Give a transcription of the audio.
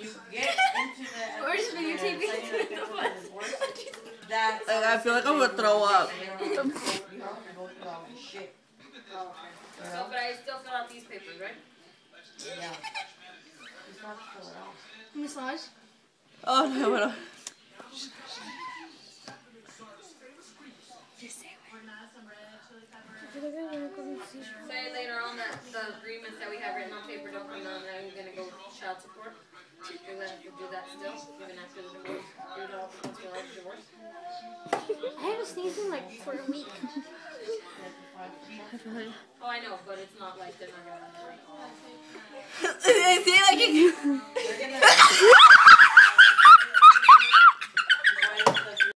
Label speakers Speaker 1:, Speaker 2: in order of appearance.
Speaker 1: you get into the
Speaker 2: We're just videotaping the bus.
Speaker 3: I feel like I'm gonna throw up.
Speaker 2: So, but I still fill out these papers, right?
Speaker 1: Yeah.
Speaker 2: Massage?
Speaker 3: Oh no, no.
Speaker 2: Say later on that the agreements that we have written on paper don't come down, now you're gonna go child support. You're gonna have to do that still. You're gonna have to divorce. Do it all once we all divorce.
Speaker 4: I haven't sneezed in like for a week.
Speaker 2: Oh, I know, but it's not like they're not gonna.
Speaker 3: See, like